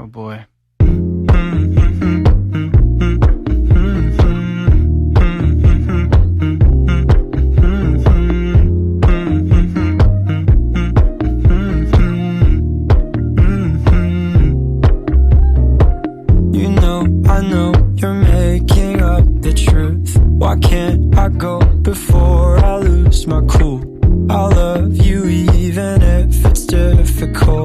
Oh boy. You know, I know you're making up the truth. Why can't I go before I lose my cool? I'll love you even if it's difficult.